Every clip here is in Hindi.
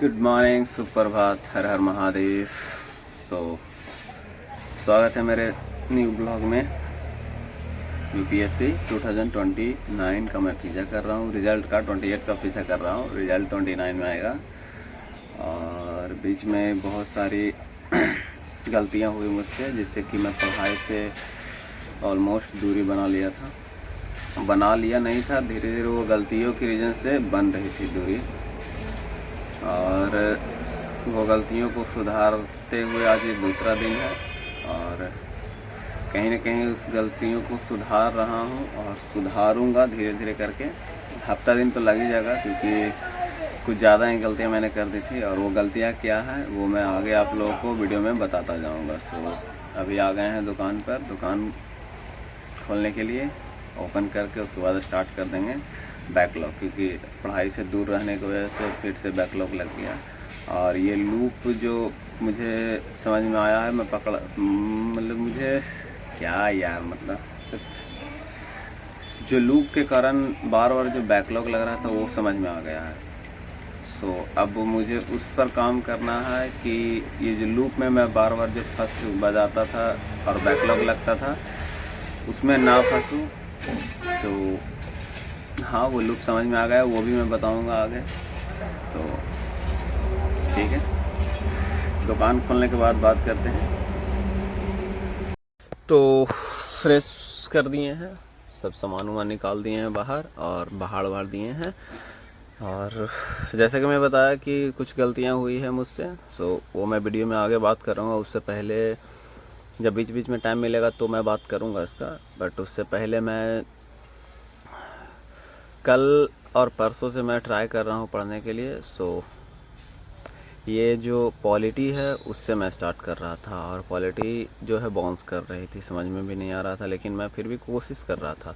गुड मॉर्निंग, सुप्रभात, हर हर महादेव। स्वागत है मेरे न्यू ब्लॉग में। यूपीएससी 2029 का मैं पीछा कर रहा हूँ। रिज़ल्ट का 28 का पीछा कर रहा हूँ। रिज़ल्ट 29 में आएगा और बीच में बहुत सारी गलतियाँ हुई मुझसे, जिससे कि मैं पढ़ाई से ऑलमोस्ट दूरी बना लिया नहीं था। धीरे धीरे वो गलतियों की रीज़न से बन रही थी दूरी, और वो गलतियों को सुधारते हुए आज ये दूसरा दिन है और कहीं ना कहीं उस गलतियों को सुधार रहा हूँ और सुधारूँगा धीरे धीरे करके। हफ्ता दिन तो लग ही जाएगा, क्योंकि कुछ ज़्यादा ही गलतियाँ मैंने कर दी थी, और वो गलतियाँ क्या है वो मैं आगे आप लोगों को वीडियो में बताता जाऊँगा। अभी आ गए हैं दुकान पर, दुकान खोलने के लिए। ओपन करके उसके बाद स्टार्ट कर देंगे बैकलॉग, क्योंकि पढ़ाई से दूर रहने की वजह से फिर से बैकलॉग लग गया। और ये लूप जो मुझे समझ में आया है, मैं मतलब मुझे क्या यार, मतलब जो लूप के कारण बार बार जो बैकलॉग लग रहा था वो समझ में आ गया है। अब मुझे उस पर काम करना है कि ये जो लूप में मैं बार बार जो फर्स्ट बजाता था और बैकलॉग लगता था उसमें ना फंसूँ। हाँ, वो लूप समझ में आ गया, वो भी मैं बताऊंगा आगे। तो ठीक है, दुकान खोलने के बाद बात करते हैं। तो फ्रेश कर दिए हैं, सब सामान वामान निकाल दिए हैं बाहर और बाहर दिए हैं। और जैसे कि मैं बताया कि कुछ गलतियां हुई है मुझसे, वो मैं वीडियो में आगे बात करूँगा। उससे पहले जब बीच बीच में टाइम मिलेगा तो मैं बात करूँगा इसका, बट उससे पहले मैं कल और परसों से मैं ट्राई कर रहा हूँ पढ़ने के लिए। ये जो पॉलिटी है उससे मैं स्टार्ट कर रहा था, और पॉलिटी जो है बाउंस कर रही थी, समझ में भी नहीं आ रहा था, लेकिन मैं फिर भी कोशिश कर रहा था।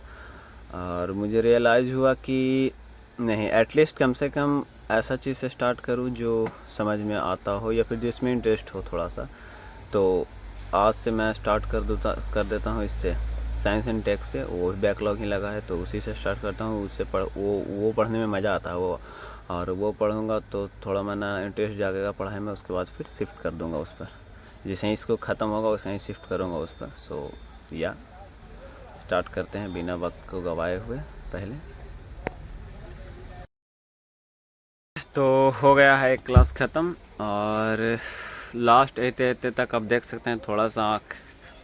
और मुझे रियलाइज़ हुआ कि नहीं, एटलीस्ट कम से कम ऐसा चीज़ से स्टार्ट करूँ जो समझ में आता हो या फिर जिसमें इंटरेस्ट हो थोड़ा सा। तो आज से मैं स्टार्ट कर देता हूँ इससे, साइंस एंड टेक से। वो बैकलॉग ही लगा है तो उसी से स्टार्ट करता हूँ। उससे वो पढ़ने में मज़ा आता है और वो पढ़ूँगा तो थोड़ा मेरा इंटरेस्ट जागेगा पढ़ाई में। उसके बाद फिर शिफ्ट कर दूँगा उस पर, जैसे ही इसको ख़त्म होगा वैसे ही शिफ्ट करूँगा उस पर। या स्टार्ट करते हैं बिना वक्त को गवाए हुए। पहले तो हो गया है क्लास ख़त्म, और लास्ट एते तक अब देख सकते हैं थोड़ा सा आँख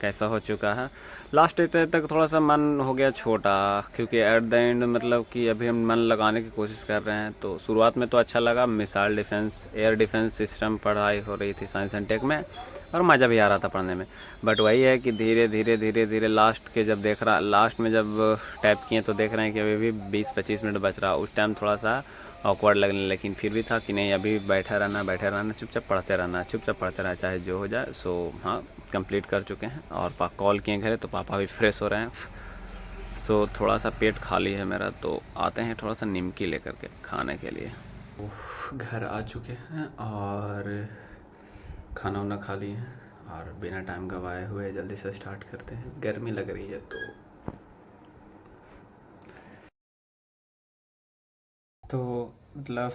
कैसा हो चुका है। लास्ट एते तक थोड़ा सा मन हो गया छोटा, क्योंकि एट द एंड मतलब कि अभी हम मन लगाने की कोशिश कर रहे हैं। तो शुरुआत में तो अच्छा लगा, missile defence, air defence system पढ़ाई हो रही थी साइंस एंड टेक में, और मज़ा भी आ रहा था पढ़ने में। बट वही है कि धीरे धीरे लास्ट में जब टैप किए तो देख रहे हैं कि अभी भी 20-25 मिनट बच रहा। उस टाइम थोड़ा सा ऑकवर्ड लगने, लेकिन फिर भी था कि नहीं, अभी बैठा रहना, चुपचाप पढ़ते रहना चाहे जो हो जाए। हाँ, कंप्लीट कर चुके हैं। और कॉल किए घरे तो पापा भी फ्रेश हो रहे हैं। थोड़ा सा पेट खाली है मेरा, तो आते हैं थोड़ा सा निमकी लेकर के खाने के लिए। घर आ चुके हैं और खाना वाना खा लिए हैं, और बिना टाइम गवाए हुए जल्दी से स्टार्ट करते हैं। गर्मी लग रही है तो मतलब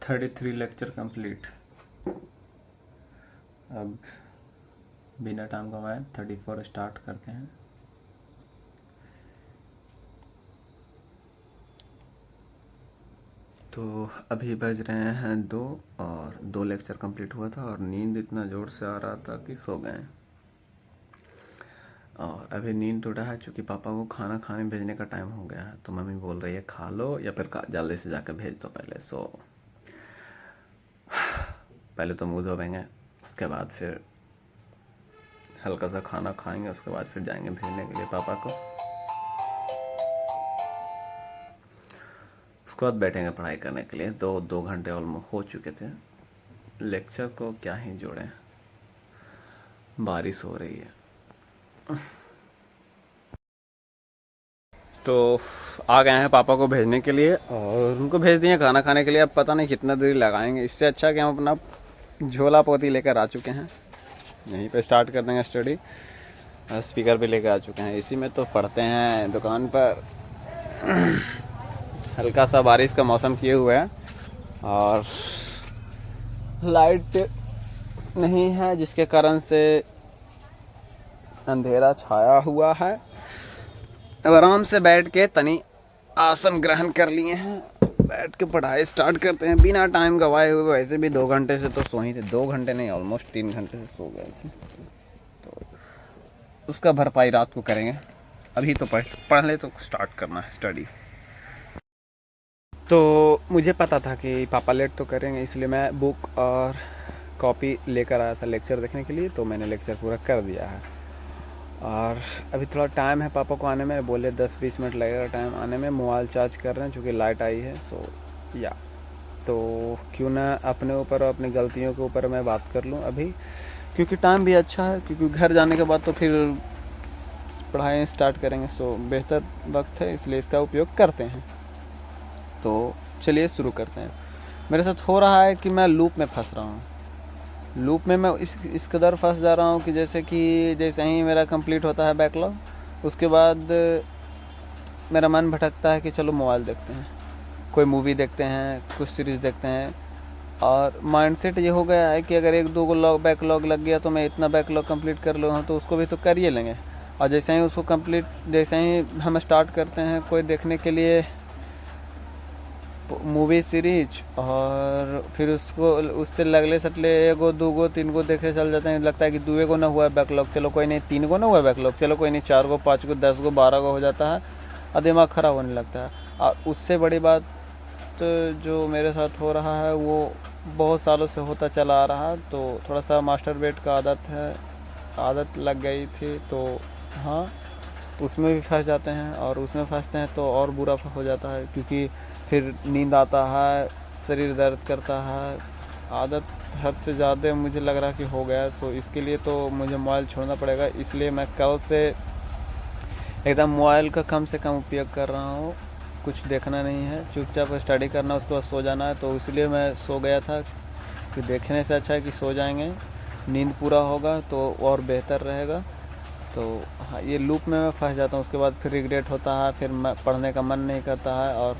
33 लेक्चर कंप्लीट। अब बिना टाइम गवाए 34 स्टार्ट करते हैं। तो अभी बज रहे हैं 2, और 2 लेक्चर कंप्लीट हुआ था, और नींद इतना ज़ोर से आ रहा था कि सो गए। और अभी नींद टूटा है, चूँकि पापा को खाना खाने भेजने का टाइम हो गया है, तो मम्मी बोल रही है खा लो या फिर जल्दी से जाकर भेज दो पहले। पहले तो मुँह धोएंगे, उसके बाद फिर हल्का सा खाना खाएंगे, उसके बाद फिर जाएंगे भेजने के लिए पापा को। उसके बाद बैठेंगे पढ़ाई करने के लिए। 2 घंटे ऑलमोस्ट हो चुके थे। लेक्चर को क्या ही जोड़ें, बारिश हो रही है। तो आ गए हैं पापा को भेजने के लिए, और उनको भेज दिए खाना खाने के लिए। अब पता नहीं कितना देर लगाएंगे, इससे अच्छा कि हम अपना झोला पोती लेकर आ चुके हैं, यहीं पे स्टार्ट कर देंगे स्टडी। स्पीकर भी लेकर आ चुके हैं, इसी में तो पढ़ते हैं दुकान पर। हल्का सा बारिश का मौसम किए हुए है, और लाइट नहीं है जिसके कारण से अंधेरा छाया हुआ है। अब आराम से बैठ के तनी आसन ग्रहण कर लिए हैं, बैठ के पढ़ाई स्टार्ट करते हैं बिना टाइम गवाए हुए। वैसे भी 2 घंटे से तो सो ही थे, 2 घंटे नहीं ऑलमोस्ट 3 घंटे से सो गए थे, तो उसका भरपाई रात को करेंगे। अभी तो पढ़ ले तो स्टार्ट करना है स्टडी। तो मुझे पता था कि पापा लेट तो करेंगे, इसलिए मैं बुक और कॉपी लेकर आया था लेक्चर देखने के लिए। तो मैंने लेक्चर पूरा कर दिया है और अभी थोड़ा टाइम है पापा को आने में, बोले 10-20 मिनट लगेगा टाइम आने में। मोबाइल चार्ज कर रहे हैं चूँकि लाइट आई है। सो या तो क्यों ना अपने ऊपर और अपनी गलतियों के ऊपर मैं बात कर लूँ अभी, क्योंकि टाइम भी अच्छा है, क्योंकि घर जाने के बाद तो फिर पढ़ाई स्टार्ट करेंगे। सो बेहतर वक्त है, इसलिए इसका उपयोग करते हैं। तो चलिए शुरू करते हैं। मेरे साथ हो रहा है कि मैं लूप में फंस रहा हूँ। लूप में मैं इस कदर फंस जा रहा हूँ कि जैसे ही मेरा कंप्लीट होता है बैकलॉग, उसके बाद मेरा मन भटकता है कि चलो मोबाइल देखते हैं, कोई मूवी देखते हैं, कुछ सीरीज़ देखते हैं। और माइंडसेट ये हो गया है कि अगर 1-2 को बैकलॉग लग गया तो मैं इतना बैकलॉग कंप्लीट कर लूँ तो उसको भी तो कर ही लेंगे। और जैसे ही उसको कंप्लीट, जैसे ही हम स्टार्ट करते हैं कोई देखने के लिए मूवी सीरीज, और फिर उससे लगले सटले 1-2 3 देखे चल जाते हैं। लगता है कि 2 ना हुआ है बैकलॉग, चलो कोई नहीं 3 ना हुआ है बैकलॉग, चलो कोई नहीं 4 5 10 12 हो जाता है और दिमाग ख़राब होने लगता है। और उससे बड़ी बात जो मेरे साथ हो रहा है वो बहुत सालों से होता चला आ रहा, तो थोड़ा सा मास्टरबेट का आदत लग गई थी। तो हाँ, उसमें भी फंस जाते हैं, और उसमें फंसते हैं तो और बुरा हो जाता है, क्योंकि फिर नींद आता है, शरीर दर्द करता है। आदत हद से ज़्यादा मुझे लग रहा कि हो गया है। तो इसके लिए तो मुझे मोबाइल छोड़ना पड़ेगा। इसलिए मैं कल से एकदम मोबाइल का कम से कम उपयोग कर रहा हूँ। कुछ देखना नहीं है, चुपचाप स्टडी करना, उसके बाद सो जाना है। तो इसलिए मैं सो गया था कि देखने से अच्छा है कि सो जाएंगे, नींद पूरा होगा तो और बेहतर रहेगा। तो हाँ, ये लूप में मैं फंस जाता हूँ, उसके बाद फिर रिग्रेट होता है, फिर पढ़ने का मन नहीं करता है। और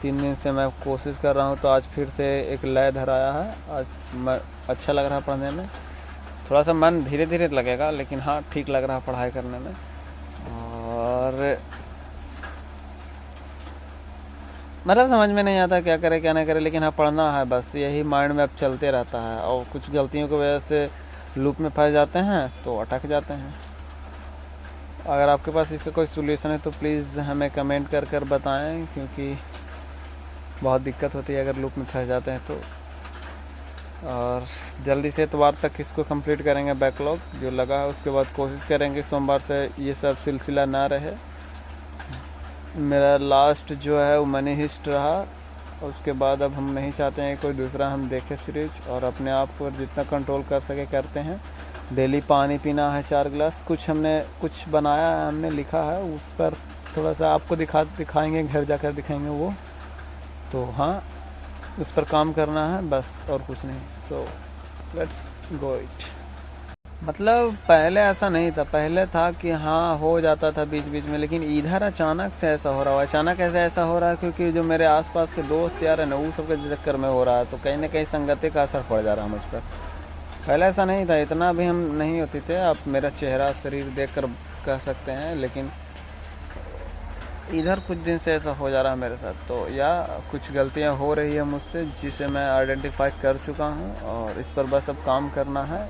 3 दिन से मैं कोशिश कर रहा हूँ, तो आज फिर से एक लय धराया है। आज अच्छा लग रहा है पढ़ने में, थोड़ा सा मन धीरे धीरे लगेगा, लेकिन हाँ ठीक लग रहा है पढ़ाई करने में। और मतलब समझ में नहीं आता क्या करे क्या ना करे, लेकिन हाँ पढ़ना है बस, यही माइंड में अब चलते रहता है। और कुछ गलतियों की वजह से लूप में फंस जाते हैं तो अटक जाते हैं। अगर आपके पास इसका कोई सोल्यूशन है तो प्लीज़ हमें कमेंट कर बताएं, क्योंकि बहुत दिक्कत होती है अगर लूप में फंस जाते हैं तो। और जल्दी से इतवार तक इसको कंप्लीट करेंगे बैकलॉग जो लगा है। उसके बाद कोशिश करेंगे सोमवार से ये सब सिलसिला ना रहे। मेरा लास्ट जो है वो मनी हिस्ट रहा, उसके बाद अब हम नहीं चाहते हैं कोई दूसरा हम देखें सीरीज, और अपने आप को जितना कंट्रोल कर सके करते हैं। डेली पानी पीना है 4 गिलास। कुछ बनाया है, हमने लिखा है, उस पर थोड़ा सा आपको दिखाएंगे, घर जाकर दिखाएंगे वो। तो हाँ, उस पर काम करना है बस, और कुछ नहीं। So let's go it. मतलब पहले ऐसा नहीं था, पहले था कि हाँ हो जाता था बीच बीच में, लेकिन इधर अचानक से ऐसा हो रहा है। अचानक ऐसा हो रहा है क्योंकि जो मेरे आसपास के दोस्त यार है ना, वो सब के चक्कर में हो रहा है। तो कहीं ना कहीं संगति का असर पड़ जा रहा है मुझ पर। पहले ऐसा नहीं था, इतना भी हम नहीं होती थे। आप मेरा चेहरा शरीर देख कर कह सकते हैं, लेकिन इधर कुछ दिन से ऐसा हो जा रहा है मेरे साथ। तो या कुछ गलतियां हो रही है मुझसे, जिसे मैं आइडेंटिफाई कर चुका हूं, और इस पर बस अब काम करना है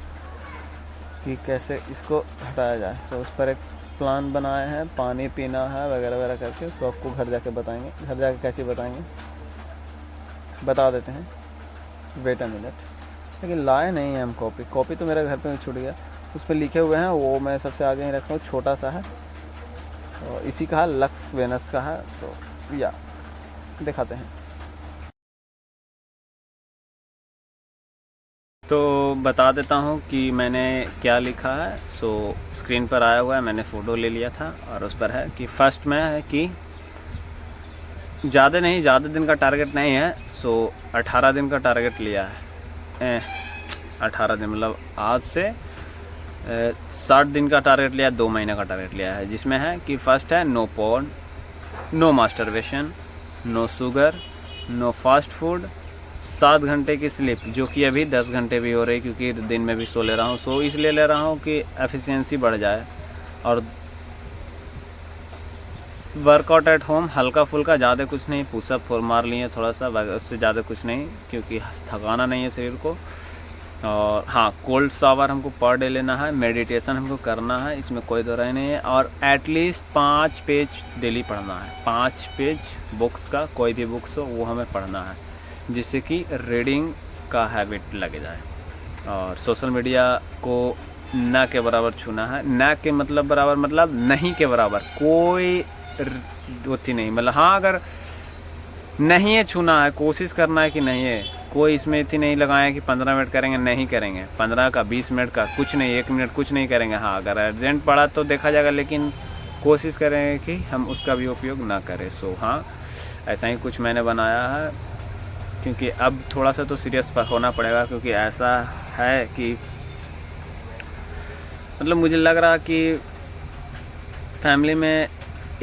कि कैसे इसको हटाया जाए। सो उस पर एक प्लान बनाए हैं, पानी पीना है वगैरह वगैरह करके। सो आपको घर जाके बताएंगे, घर जाके कैसे बताएंगे बता देते हैं। वेट अ मिनट, लेकिन लाए नहीं है हम कॉपी तो मेरे घर पे छूट गया। उस पर लिखे हुए हैं, वो मैं सबसे आगे ही रखता हूँ, छोटा सा है, और इसी का है, लक्स वेनस का है। सो या दिखाते हैं। तो बता देता हूँ कि मैंने क्या लिखा है। सो स्क्रीन पर आया हुआ है, मैंने फ़ोटो ले लिया था, और उस पर है कि फर्स्ट में है कि ज़्यादा दिन का टारगेट नहीं है। सो 18 दिन का टारगेट लिया है। 18 दिन मतलब आज से 60 दिन का टारगेट लिया, 2 महीने का टारगेट लिया है। जिसमें है कि फर्स्ट है no porn, no masturbation, no sugar, no fast food, 7 घंटे की स्लीप, जो कि अभी 10 घंटे भी हो रही, क्योंकि दिन में भी सो ले रहा हूँ। सो इसलिए ले रहा हूँ कि एफिशिएंसी बढ़ जाए। और वर्कआउट एट होम हल्का फुल्का, ज़्यादा कुछ नहीं, पुशअप मार लिए थोड़ा सा, उससे ज़्यादा कुछ नहीं, क्योंकि थकाना नहीं है शरीर को। और हाँ, कोल्ड शावर हमको पर डे लेना है, मेडिटेशन हमको करना है, इसमें कोई दो राय नहीं है। और एटलीस्ट 5 पेज डेली पढ़ना है, 5 पेज बुक्स का, कोई भी बुक्स हो वो हमें पढ़ना है, जिससे कि रीडिंग का हैबिट लग जाए। और सोशल मीडिया को ना के बराबर छूना है, ना के मतलब बराबर मतलब नहीं के बराबर, कोई होती नहीं, मतलब हाँ अगर नहीं है छूना है, कोशिश करना है कि नहीं है, कोई इसमें इतनी नहीं लगाया कि 15 मिनट करेंगे, नहीं करेंगे, 15 का 20 मिनट का कुछ नहीं, 1 मिनट कुछ नहीं करेंगे। हाँ अगर अर्जेंट पड़ा तो देखा जाएगा, लेकिन कोशिश करेंगे कि हम उसका भी उपयोग ना करें। सो हाँ, ऐसा ही कुछ मैंने बनाया है, क्योंकि अब थोड़ा सा तो सीरियस होना पड़ेगा, क्योंकि ऐसा है कि मतलब मुझे लग रहा कि फैमिली में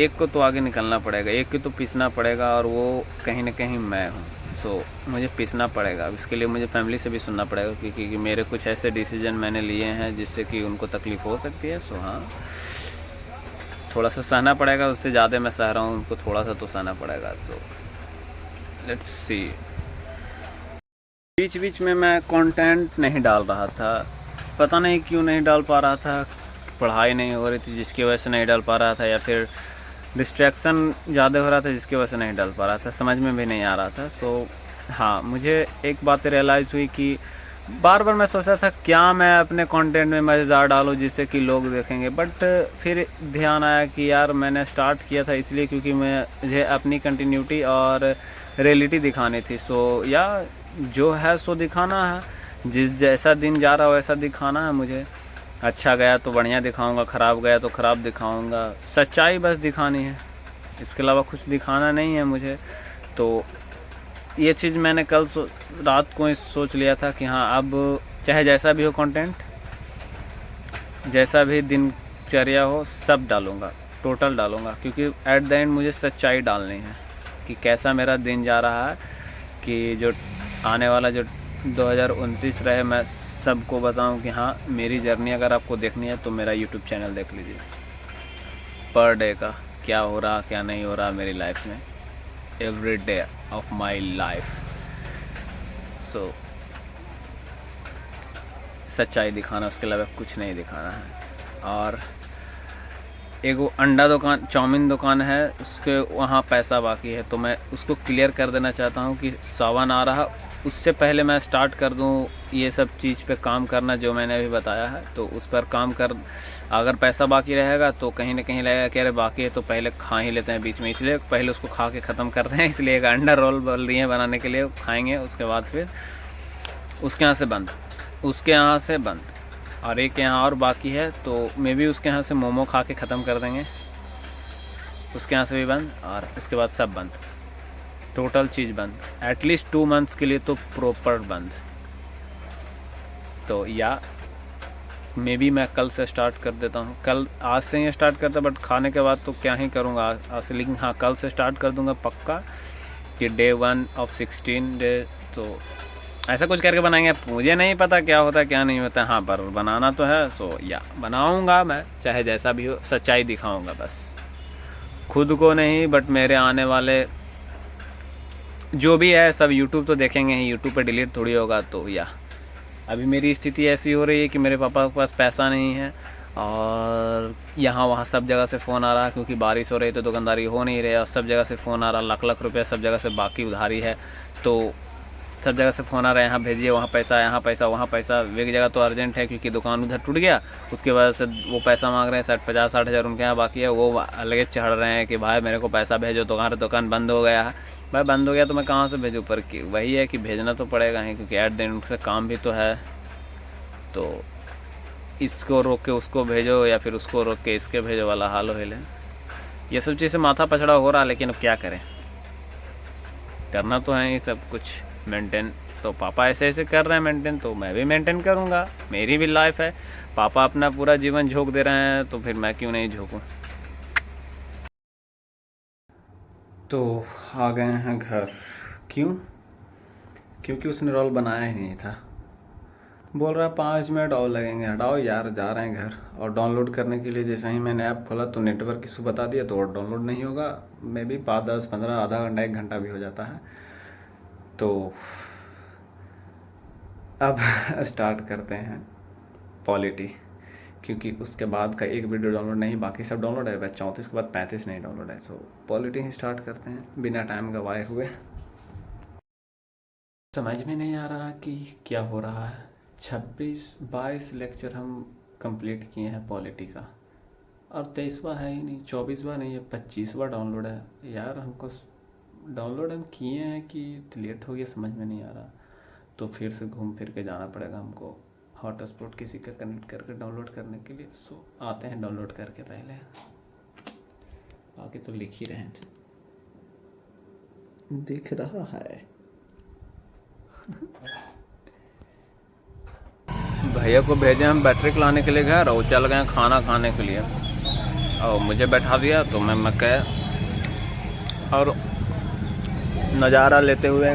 एक को तो आगे निकलना पड़ेगा, एक को तो पीसना पड़ेगा, और वो कहीं ना कहीं मैं हूँ। सो मुझे पीसना पड़ेगा, इसके लिए मुझे फैमिली से भी सुनना पड़ेगा, क्योंकि मेरे कुछ ऐसे डिसीजन मैंने लिए हैं जिससे कि उनको तकलीफ़ हो सकती है। सो हाँ, थोड़ा सा सहना पड़ेगा, उससे ज़्यादा मैं सह रहा हूँ, उनको थोड़ा सा तो सहना पड़ेगा। So let's see. बीच बीच में मैं कंटेंट नहीं डाल रहा था, पता नहीं क्यों नहीं डाल पा रहा था, पढ़ाई नहीं हो रही थी जिसकी वजह से नहीं डाल पा रहा था, या फिर डिस्ट्रैक्शन ज़्यादा हो रहा था जिसकी वजह से नहीं डाल पा रहा था, समझ में भी नहीं आ रहा था। सो हाँ, मुझे एक बात रियलाइज़ हुई कि बार बार मैं सोचा था क्या मैं अपने कंटेंट में मज़ेदार डालूं जिससे कि लोग देखेंगे, बट फिर ध्यान आया कि यार मैंने स्टार्ट किया था इसलिए क्योंकि मुझे अपनी कंटिन्यूटी और रियलिटी दिखानी थी। सो या जो है सो दिखाना है, जिस जैसा दिन जा रहा हो वैसा दिखाना है मुझे। अच्छा गया तो बढ़िया दिखाऊंगा, ख़राब गया तो ख़राब दिखाऊंगा, सच्चाई बस दिखानी है, इसके अलावा कुछ दिखाना नहीं है मुझे। तो ये चीज़ मैंने कल रात को ही सोच लिया था कि हाँ, अब चाहे जैसा भी हो कंटेंट, जैसा भी दिनचर्या हो, सब डालूँगा, टोटल डालूँगा, क्योंकि एट द एंड मुझे सच्चाई डालनी है कि कैसा मेरा दिन जा रहा है, कि जो आने वाला जो 2029 रहे, मैं सबको बताऊं कि हाँ, मेरी जर्नी अगर आपको देखनी है तो मेरा यूट्यूब चैनल देख लीजिए, पर डे का क्या हो रहा क्या नहीं हो रहा मेरी लाइफ में, every day of my life. So सच्चाई दिखाना, उसके अलावा कुछ नहीं दिखाना है। और एक वो अंडा दुकान, चाउमीन दुकान है, उसके वहाँ पैसा बाकी है, तो मैं उसको क्लियर कर देना चाहता हूँ कि सावन आ रहा, उससे पहले मैं स्टार्ट कर दूँ ये सब चीज़ पे काम करना जो मैंने अभी बताया है। तो उस पर काम कर, अगर पैसा बाकी रहेगा तो कहीं ना कहीं लगेगा कि अरे बाकी है तो पहले खा ही लेते हैं बीच में, इसलिए पहले उसको खा के ख़त्म कर रहे हैं। इसलिए एक अंडा रोल बोल रही है बनाने के लिए, खाएँगे, उसके बाद फिर उसके यहाँ से बंद, उसके यहाँ से बंद, और एक यहाँ और बाकी है, तो मे भी उसके यहाँ से मोमो खा के ख़त्म कर देंगे, उसके यहाँ से भी बंद, और उसके बाद सब बंद, टोटल चीज़ बंद, एटलीस्ट 2 मंथ्स के लिए तो प्रॉपर बंद। तो या मे बी मैं कल से स्टार्ट कर देता हूँ, कल आज से ही स्टार्ट करता, बट खाने के बाद तो क्या ही करूँगा आज से, लेकिन हाँ कल से स्टार्ट कर दूँगा पक्का, कि डे 1 ऑफ 16 डे, तो ऐसा कुछ करके बनाएंगे। मुझे नहीं पता क्या होता है क्या नहीं होता, हाँ पर बनाना तो है। सो या बनाऊँगा मैं, चाहे जैसा भी हो, सच्चाई दिखाऊँगा बस, खुद को नहीं, बट मेरे आने वाले जो भी है सब यूट्यूब तो देखेंगे ही, यूट्यूब पे डिलीट थोड़ी होगा। तो या अभी मेरी स्थिति ऐसी हो रही है कि मेरे पापा के पास पैसा नहीं है, और यहाँ वहाँ सब जगह से फ़ोन आ रहा है, क्योंकि बारिश हो रही है तो दुकानदारी हो नहीं रही है, और सब जगह से फ़ोन आ रहा, लाख लाख रुपया सब जगह से बाकी उधारी है, तो सब जगह से फ़ोन आ रहा है, यहाँ भेजिए, वहाँ पैसा, यहाँ पैसा, वहाँ पैसा। एक जगह तो अर्जेंट है क्योंकि दुकान उधर टूट गया, उसकी वजह से वो पैसा मांग रहे हैं, 50-60 हज़ार उनके यहाँ बाकी है, वो अलग चढ़ रहे हैं कि भाई मेरे को पैसा भेजो, दुकान बंद हो गया है। भाई बंद हो गया तो मैं कहाँ से भेजूँ, पर वही है कि भेजना तो पड़ेगा ही, क्योंकि एट द एंड उनसे काम भी तो है। तो इसको रोक के उसको भेजो, या फिर उसको रोक के इसके भेजो वाला हाल हो ले, ये सब चीज़ से माथा पछड़ा हो रहा, लेकिन अब क्या करें, करना तो है ही सब कुछ मेंटेन। तो पापा ऐसे ऐसे कर रहे हैं मेंटेन, तो मैं भी मेंटेन करूँगा, मेरी भी लाइफ है, पापा अपना पूरा जीवन झोंक दे रहे हैं, तो फिर मैं क्यों नहीं झोंकूँ। तो आ गए हैं घर, क्यों, क्योंकि उसने रोल बनाया ही नहीं था। बोल रहा 5 मिनट और लगेंगे। हटाओ यार, जा रहे हैं घर। और डाउनलोड करने के लिए जैसे ही मैंने ऐप खोला तो नेटवर्क इशू बता दिया, तो डाउनलोड नहीं होगा। मे बी 5, 10, 15, आधा घंटा 1 घंटा भी हो जाता है। तो अब स्टार्ट करते हैं पॉलिटी, क्योंकि उसके बाद का एक वीडियो डाउनलोड नहीं, बाकी सब डाउनलोड है। बस 34 के बाद 35 नहीं डाउनलोड है। सो पॉलिटी ही स्टार्ट करते हैं बिना टाइम गवाए हुए। समझ में नहीं आ रहा कि क्या हो रहा है। 26-22 लेक्चर हम कंप्लीट किए हैं पॉलिटी का, और 23वां है ही नहीं, 24वां नहीं है, 25वां डाउनलोड है। यार हमको डाउनलोड हम किए हैं कि डिलीट हो गया, समझ में नहीं आ रहा। तो फिर से घूम फिर के जाना पड़ेगा हमको हॉटस्पॉट किसी का कनेक्ट करके डाउनलोड करने के लिए। सो आते हैं डाउनलोड करके पहले, बाकी तो लिख ही रहे थे, दिख रहा है। भैया को भेजे हम बैटरी लाने के लिए घर, और चल गए खाना खाने के लिए, और मुझे बैठा दिया। तो मैं कह और नज़ारा लेते हुए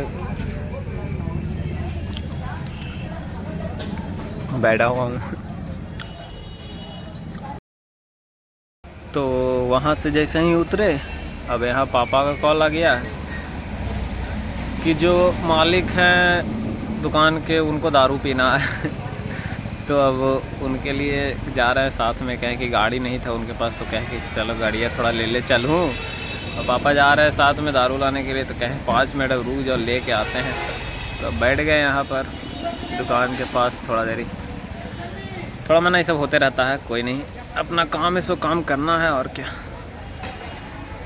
बैठा हुआ हूँ। तो वहाँ से जैसे ही उतरे, अब यहाँ पापा का कॉल आ गया कि जो मालिक हैं दुकान के उनको दारू पीना है। तो अब उनके लिए जा रहे हैं साथ में। कहें कि गाड़ी नहीं था उनके पास, तो कहें कि चलो गाड़ियाँ थोड़ा ले ले चलूँ। और पापा जा रहे हैं साथ में दारू लाने के लिए, तो कहें 5 मिनट रुक जाओ, ले के आते हैं। तो बैठ गए यहाँ पर दुकान के पास थोड़ा देरी। थोड़ा मना ये सब होते रहता है, कोई नहीं, अपना काम है सो काम करना है, और क्या।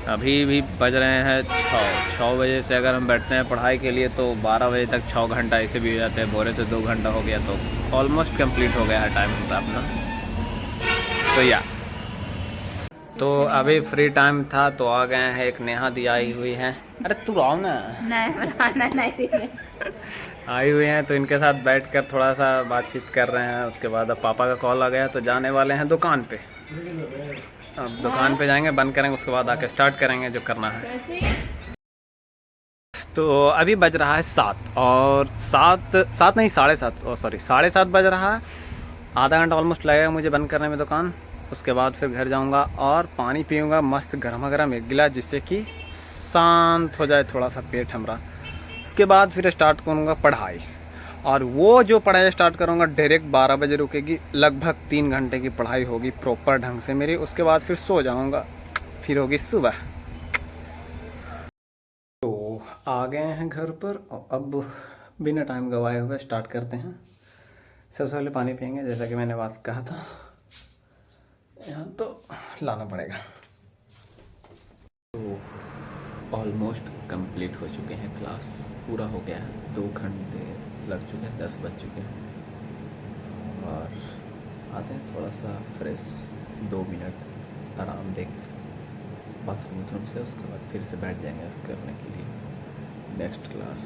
अभी भी बज रहे हैं 6 बजे से अगर हम बैठते हैं पढ़ाई के लिए तो 12 बजे तक 6 घंटा ऐसे भी हो जाते हैं। बोरे से 2 घंटा हो गया, तो ऑलमोस्ट कंप्लीट हो गया है टाइम होता अपना। तो या तो अभी फ्री टाइम था तो आ गए हैं। एक नेहा दी आई हुई है। अरे तू आओ ना। नहीं आई हुई हैं, तो इनके साथ बैठकर थोड़ा सा बातचीत कर रहे हैं। उसके बाद अब पापा का कॉल आ गया, तो जाने वाले हैं दुकान पे। अब दुकान पे जाएंगे, बंद करेंगे, उसके बाद आके स्टार्ट करेंगे जो करना है। तो अभी बज रहा है 7, और 7 नहीं 7:30, सॉरी 7:30 बज रहा है। आधा घंटा ऑलमोस्ट लगेगा मुझे बंद करने में दुकान। उसके बाद फिर घर जाऊंगा और पानी पीऊँगा मस्त गर्मा गर्म 1 गिलास, जिससे कि शांत हो जाए थोड़ा सा पेट हमारा। उसके बाद फिर स्टार्ट करूँगा पढ़ाई, और वो जो पढ़ाई स्टार्ट करूँगा डायरेक्ट 12 बजे रुकेगी। लगभग 3 घंटे की पढ़ाई होगी प्रॉपर ढंग से मेरी। उसके बाद फिर सो जाऊँगा, फिर होगी सुबह। तो आ गए हैं घर पर, और अब बिना टाइम गवाए हुए स्टार्ट करते हैं। सबसे पहले पानी पियेंगे, जैसा कि मैंने बात कहा था, यहाँ तो लाना पड़ेगा। तो ऑलमोस्ट कंप्लीट हो चुके हैं, क्लास पूरा हो गया है। 2 घंटे लग चुके हैं, 10 बज चुके हैं। और आते हैं थोड़ा सा फ्रेश, 2 मिनट आराम देख बाथरूम से, उसके बाद फिर से बैठ जाएंगे करने के लिए नेक्स्ट क्लास।